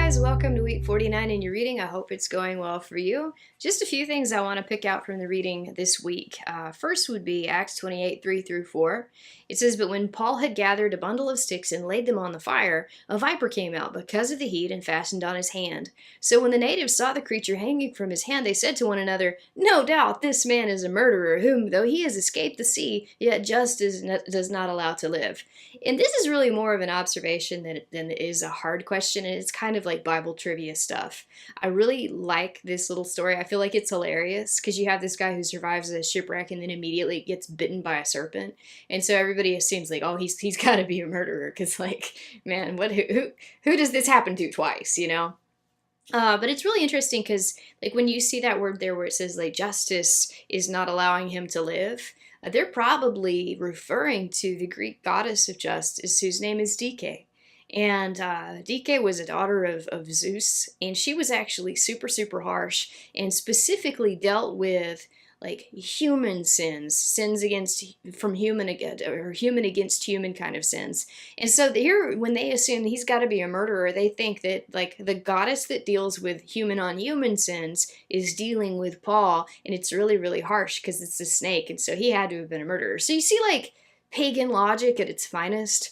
guys, welcome to week 49 in your reading. I hope it's going well for you. Just a few things I want to pick out from the reading this week. First would be Acts 28, 3 through 4. It says, "But when Paul had gathered a bundle of sticks and laid them on the fire, a viper came out because of the heat and fastened on his hand. So when the natives saw the creature hanging from his hand, they said to one another, 'No doubt this man is a murderer, whom, though he has escaped the sea, yet justice does not allow to live.'" And this is really more of an observation than it is a hard question, and it's kind of like Bible trivia stuff. I really like this little story. I feel like it's hilarious because you have this guy who survives a shipwreck and then immediately gets bitten by a serpent, and so everybody assumes like, oh, he's got to be a murderer because like, man, who does this happen to twice, you know? But it's really interesting because, like, when you see that word there where it says, like, justice is not allowing him to live, they're probably referring to the Greek goddess of justice, whose name is Dike. And Dike was a daughter of Zeus, and she was actually super, super harsh and specifically dealt with like human sins against from human or human against human kind of sins. And so here, when they assume he's got to be a murderer, they think that like the goddess that deals with human on human sins is dealing with Paul, and it's really, really harsh because it's a snake, and so he had to have been a murderer. So you see, like, pagan logic at its finest.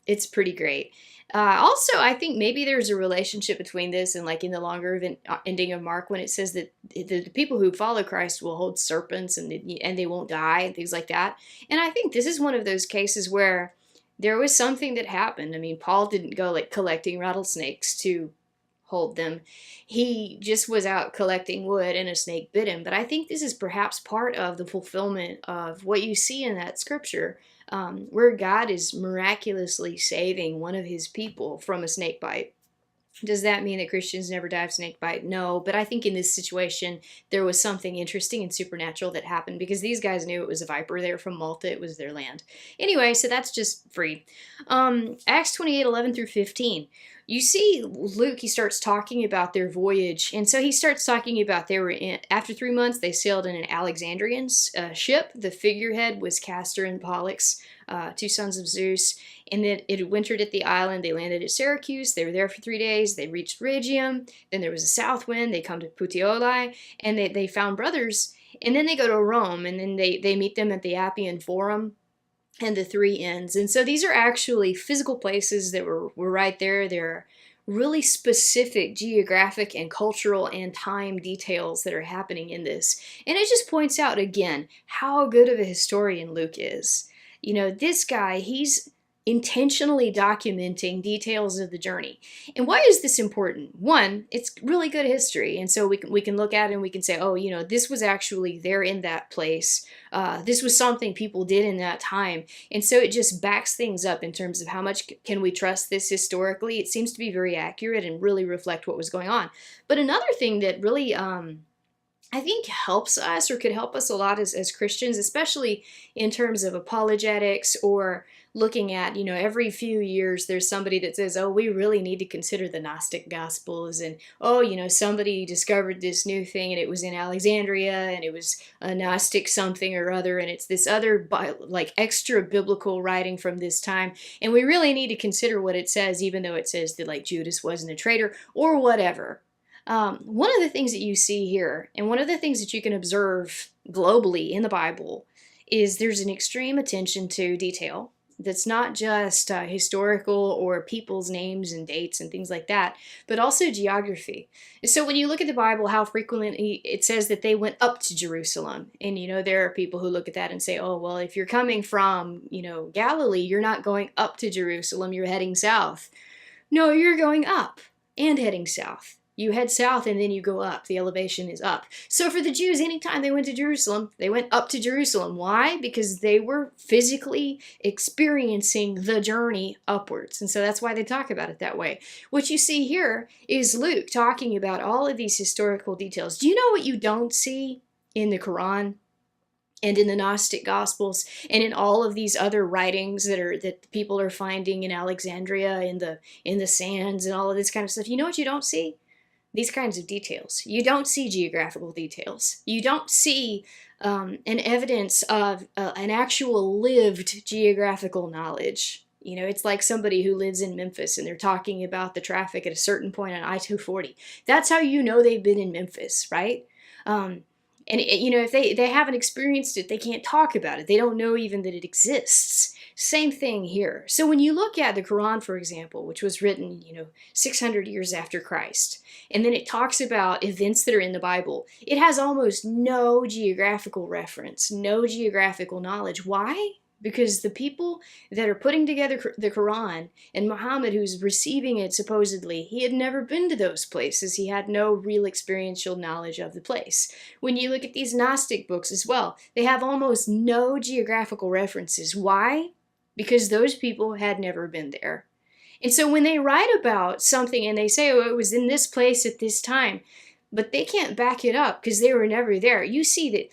It's pretty great. Also, I think maybe there's a relationship between this and like in the longer ending of Mark when it says that the people who follow Christ will hold serpents and they won't die and things like that. And I think this is one of those cases where there was something that happened. I mean, Paul didn't go like collecting rattlesnakes to hold them. He just was out collecting wood and a snake bit him. But I think this is perhaps part of the fulfillment of what you see in that scripture, where God is miraculously saving one of his people from a snake bite. Does that mean that Christians never die of snake bite? No, but I think in this situation, there was something interesting and supernatural that happened because these guys knew it was a viper. They were from Malta. It was their land. Anyway, so that's just free. Acts 28, 11 through 15. You see Luke, he starts talking about their voyage. And so he starts talking about after 3 months, they sailed in an Alexandrian ship. The figurehead was Castor and Pollux, two sons of Zeus. And then it wintered at the island. They landed at Syracuse. They were there for 3 days. They reached Rhegium. Then there was a south wind. They come to Puteoli, and they found brothers. And then they go to Rome, and then they meet them at the Appian Forum and the Three Inns. And so these are actually physical places that were right there. They're really specific geographic and cultural and time details that are happening in this. And it just points out, again, how good of a historian Luke is. You know, this guy, he's intentionally documenting details of the journey. And why is this important? One, it's really good history, and so we can look at it and we can say, oh, you know, this was actually there in that place. This was something people did in that time, and so it just backs things up in terms of how much can we trust this historically. It seems to be very accurate and really reflect what was going on. But another thing that really I think helps us or could help us a lot as Christians, especially in terms of apologetics or looking at, you know, every few years there's somebody that says, oh, we really need to consider the Gnostic Gospels, and, oh, you know, somebody discovered this new thing and it was in Alexandria and it was a Gnostic something or other, and it's this other like extra biblical writing from this time, and we really need to consider what it says, even though it says that like Judas wasn't a traitor or whatever. One of the things that you see here, and one of the things that you can observe globally in the Bible, is there's an extreme attention to detail that's not just historical or people's names and dates and things like that, but also geography. So when you look at the Bible, how frequently it says that they went up to Jerusalem. And, you know, there are people who look at that and say, oh, well, if you're coming from, you know, Galilee, you're not going up to Jerusalem, you're heading south. No, you're going up and heading south. You head south and then you go up. The elevation is up. So for the Jews, anytime they went to Jerusalem, they went up to Jerusalem. Why? Because they were physically experiencing the journey upwards. And so that's why they talk about it that way. What you see here is Luke talking about all of these historical details. Do you know what you don't see in the Quran and in the Gnostic Gospels and in all of these other writings that people are finding in Alexandria, in the sands and all of this kind of stuff? You know what you don't see? These kinds of details. You don't see geographical details. You don't see an evidence of an actual lived geographical knowledge. You know, it's like somebody who lives in Memphis and they're talking about the traffic at a certain point on I-240. That's how you know they've been in Memphis, right? Um, and you know, if they haven't experienced it, they can't talk about it. They don't know even that it exists. Same thing here. So when you look at the Quran, for example, which was written, 600 years after Christ, and then it talks about events that are in the Bible, it has almost no geographical reference, no geographical knowledge. Why? Because the people that are putting together the Quran and Muhammad, who's receiving it supposedly, he had never been to those places. He had no real experiential knowledge of the place. When you look at these Gnostic books as well, they have almost no geographical references. Why? Because those people had never been there. And so when they write about something and they say, oh, it was in this place at this time, but they can't back it up because they were never there. You see that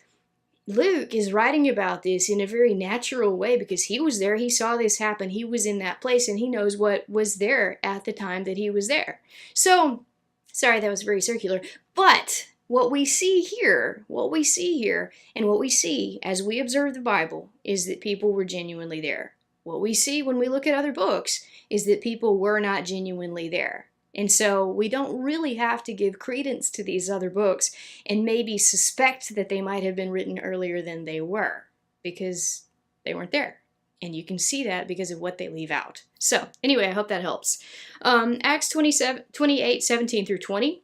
Luke is writing about this in a very natural way because he was there, he saw this happen, he was in that place, and he knows what was there at the time that he was there. So, sorry, that was very circular, but what we see here, and what we see as we observe the Bible is that people were genuinely there. What we see when we look at other books is that people were not genuinely there. And so we don't really have to give credence to these other books and maybe suspect that they might have been written earlier than they were because they weren't there. And you can see that because of what they leave out. So anyway, I hope that helps. Acts 28, 17 through 20.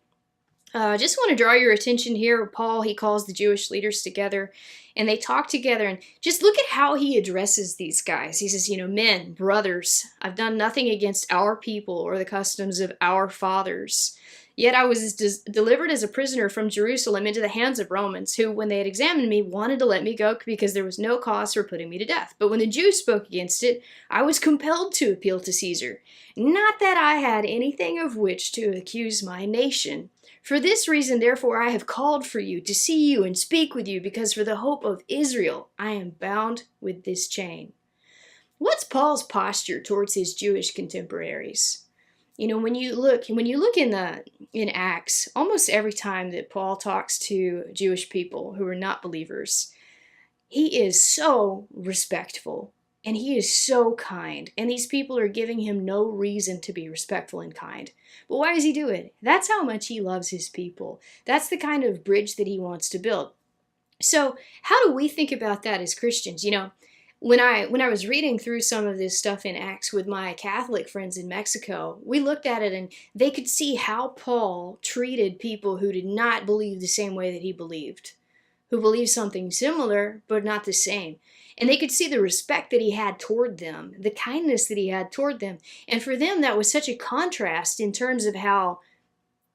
Just want to draw your attention here. Paul, he calls the Jewish leaders together and they talk together, and just look at how he addresses these guys. He says, men, brothers, I've done nothing against our people or the customs of our fathers. Yet I was delivered as a prisoner from Jerusalem into the hands of Romans, who, when they had examined me, wanted to let me go because there was no cause for putting me to death. But when the Jews spoke against it, I was compelled to appeal to Caesar. Not that I had anything of which to accuse my nation. For this reason, therefore, I have called for you to see you and speak with you, because for the hope of Israel I am bound with this chain. What's Paul's posture towards his Jewish contemporaries? When you look in Acts, almost every time that Paul talks to Jewish people who are not believers, he is so respectful. And he is so kind. And these people are giving him no reason to be respectful and kind. But why does he do it? That's how much he loves his people. That's the kind of bridge that he wants to build. So how do we think about that as Christians? When I was reading through some of this stuff in Acts with my Catholic friends in Mexico, we looked at it and they could see how Paul treated people who did not believe the same way that he believed, who believed something similar but not the same. And they could see the respect that he had toward them, the kindness that he had toward them. And for them, that was such a contrast in terms of how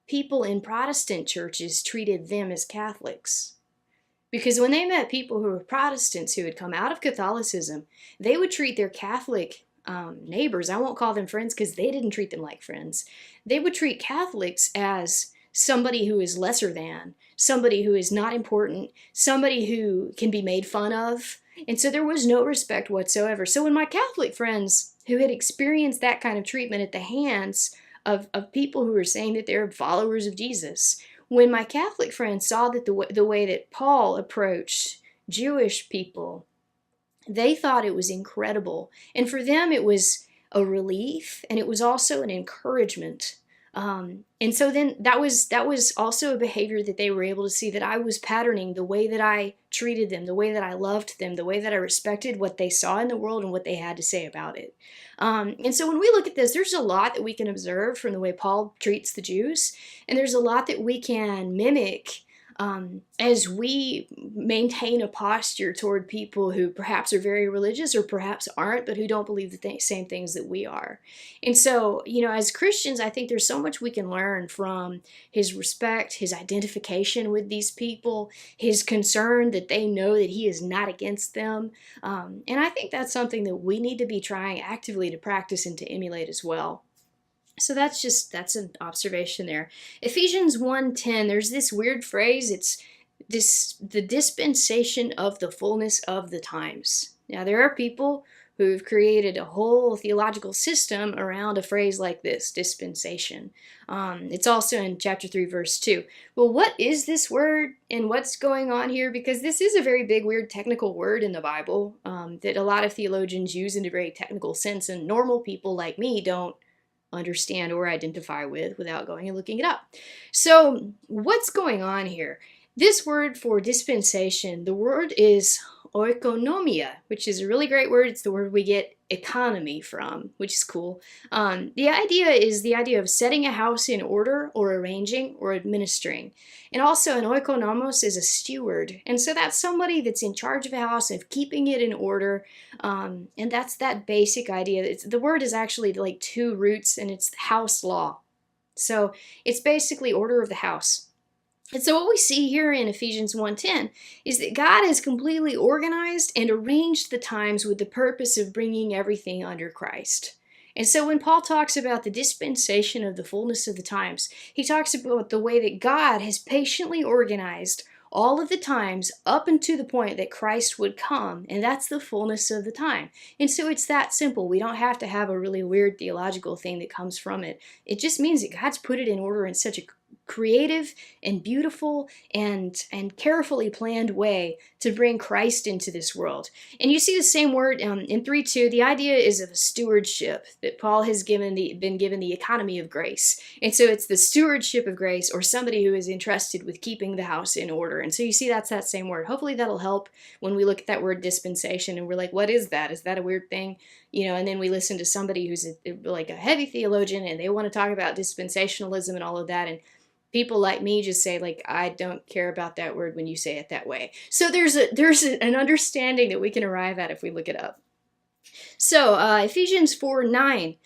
people in Protestant churches treated them as Catholics. Because when they met people who were Protestants who had come out of Catholicism, they would treat their Catholic neighbors, I won't call them friends because they didn't treat them like friends, they would treat Catholics as somebody who is lesser than, somebody who is not important, somebody who can be made fun of. And so there was no respect whatsoever. So when my Catholic friends who had experienced that kind of treatment at the hands of people who were saying that they're followers of Jesus, when my Catholic friends saw that the way that Paul approached Jewish people, they thought it was incredible. And for them, it was a relief, and it was also an encouragement. And so then that was also a behavior that they were able to see that I was patterning, the way that I treated them, the way that I loved them, the way that I respected what they saw in the world and what they had to say about it. And so when we look at this, there's a lot that we can observe from the way Paul treats the Jews, and there's a lot that we can mimic as we maintain a posture toward people who perhaps are very religious or perhaps aren't, but who don't believe the same things that we are. And so, as Christians, I think there's so much we can learn from his respect, his identification with these people, his concern that they know that he is not against them. And I think that's something that we need to be trying actively to practice and to emulate as well. So that's an observation there. Ephesians 1:10, there's this weird phrase, it's the dispensation of the fullness of the times. Now there are people who've created a whole theological system around a phrase like this, dispensation. It's also in chapter 3, verse 2. Well, what is this word and what's going on here? Because this is a very big, weird, technical word in the Bible that a lot of theologians use in a very technical sense, and normal people like me don't understand or identify with without going and looking it up. So, what's going on here? This word for dispensation, the word is oikonomia, which is a really great word. It's the word we get economy from, which is cool. The idea is the idea of setting a house in order or arranging or administering. And also an oikonomos is a steward. And so that's somebody that's in charge of a house, of keeping it in order. And that's that basic idea. The word is actually like two roots, and it's house law. So it's basically order of the house. And so what we see here in Ephesians 1:10 is that God has completely organized and arranged the times with the purpose of bringing everything under Christ. And so when Paul talks about the dispensation of the fullness of the times, he talks about the way that God has patiently organized all of the times up until the point that Christ would come, and that's the fullness of the time. And so it's that simple. We don't have to have a really weird theological thing that comes from it. It just means that God's put it in order in such a creative and beautiful and carefully planned way to bring Christ into this world. And you see the same word in 3:2. The idea is of a stewardship, that Paul has been given the economy of grace. And so it's the stewardship of grace, or somebody who is entrusted with keeping the house in order. And so you see that's that same word. Hopefully that'll help when we look at that word dispensation and we're like, what is that? Is that a weird thing? And then we listen to somebody who's like a heavy theologian and they want to talk about dispensationalism and all of that, and people like me just say, like, I don't care about that word when you say it that way. So there's an understanding that we can arrive at if we look it up. So Ephesians 4:9,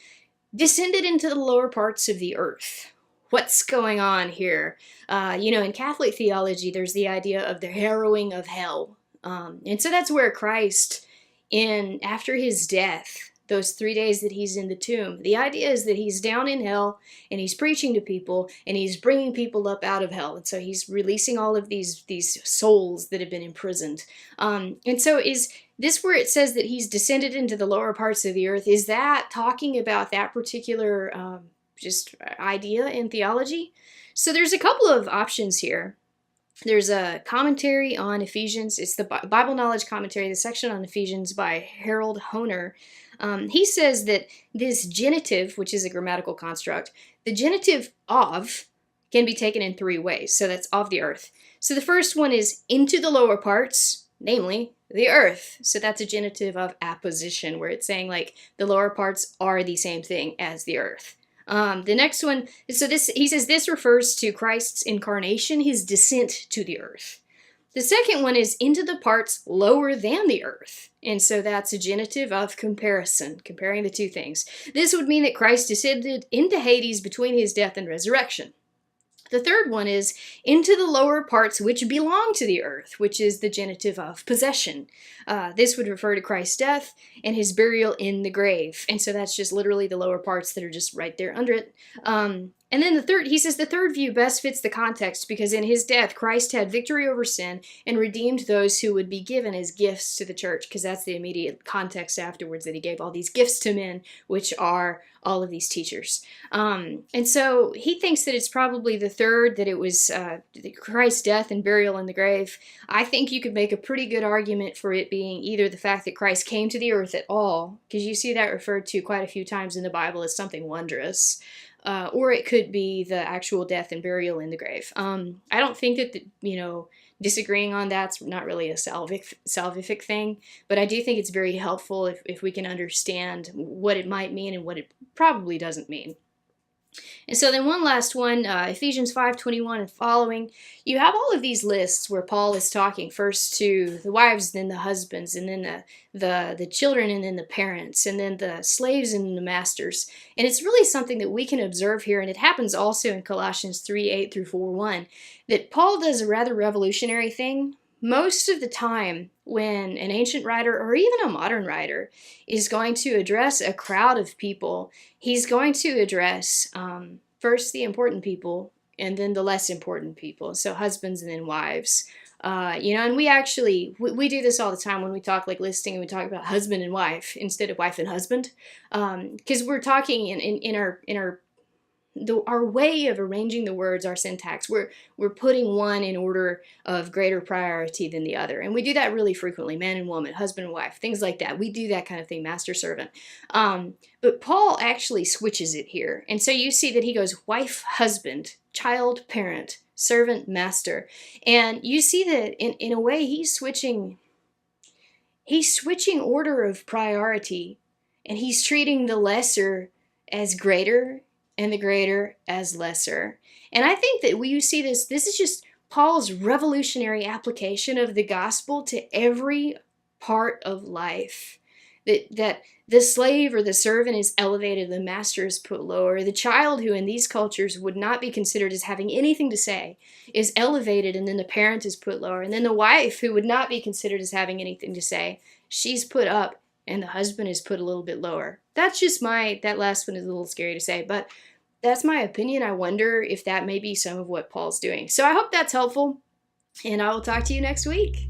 descended into the lower parts of the earth. What's going on here? In Catholic theology, there's the idea of the harrowing of hell. And so that's where Christ, after his death, those 3 days that he's in the tomb, the idea is that he's down in hell and he's preaching to people and he's bringing people up out of hell. And so he's releasing all of these souls that have been imprisoned. And so is this where it says that he's descended into the lower parts of the earth? Is that talking about that particular just idea in theology? So there's a couple of options here. There's a commentary on Ephesians. It's the Bible Knowledge Commentary, the section on Ephesians by Harold Honer. He says that this genitive, which is a grammatical construct, the genitive of can be taken in three ways. So that's of the earth. So the first one is into the lower parts, namely the earth. So that's a genitive of apposition, where it's saying like the lower parts are the same thing as the earth. The next one, he says this refers to Christ's incarnation, his descent to the earth. The second one is into the parts lower than the earth. And so that's a genitive of comparison, comparing the two things. This would mean that Christ descended into Hades between his death and resurrection. The third one is into the lower parts which belong to the earth, which is the genitive of possession. This would refer to Christ's death and his burial in the grave. And so that's just literally the lower parts that are just right there under it. And then he says the third view best fits the context because in his death, Christ had victory over sin and redeemed those who would be given as gifts to the church, because that's the immediate context afterwards, that he gave all these gifts to men, which are all of these teachers. And so he thinks that it's probably the third, that it was Christ's death and burial in the grave. I think you could make a pretty good argument for it being either the fact that Christ came to the earth at all, because you see that referred to quite a few times in the Bible as something wondrous, or it could be the actual death and burial in the grave. I don't think that, disagreeing on that's not really a salvific thing, but I do think it's very helpful if we can understand what it might mean and what it probably doesn't mean. And so then one last one, Ephesians 5:21 and following, you have all of these lists where Paul is talking first to the wives, then the husbands, and then the children, and then the parents, and then the slaves and the masters. And it's really something that we can observe here, and it happens also in Colossians 3:8 through 4:1, that Paul does a rather revolutionary thing. Most of the time, when an ancient writer or even a modern writer is going to address a crowd of people, he's going to address first the important people and then the less important people, so husbands and then wives. And we do this all the time when we talk like listing and we talk about husband and wife instead of wife and husband, because we're talking in our way of arranging the words, our syntax, we're putting one in order of greater priority than the other, and we do that really frequently. Man and woman, husband and wife, things like that. We do that kind of thing. Master servant. But Paul actually switches it here, and so you see that he goes wife, husband, child, parent, servant, master, and you see that in a way he's switching order of priority, and he's treating the lesser as greater and the greater as lesser. And I think that when you see this is just Paul's revolutionary application of the gospel to every part of life. That the slave or the servant is elevated, the master is put lower. The child, who in these cultures would not be considered as having anything to say, is elevated, and then the parent is put lower. And then the wife, who would not be considered as having anything to say, she's put up, and the husband is put a little bit lower. That's just that last one is a little scary to say, but that's my opinion. I wonder if that may be some of what Paul's doing. So I hope that's helpful, and I will talk to you next week.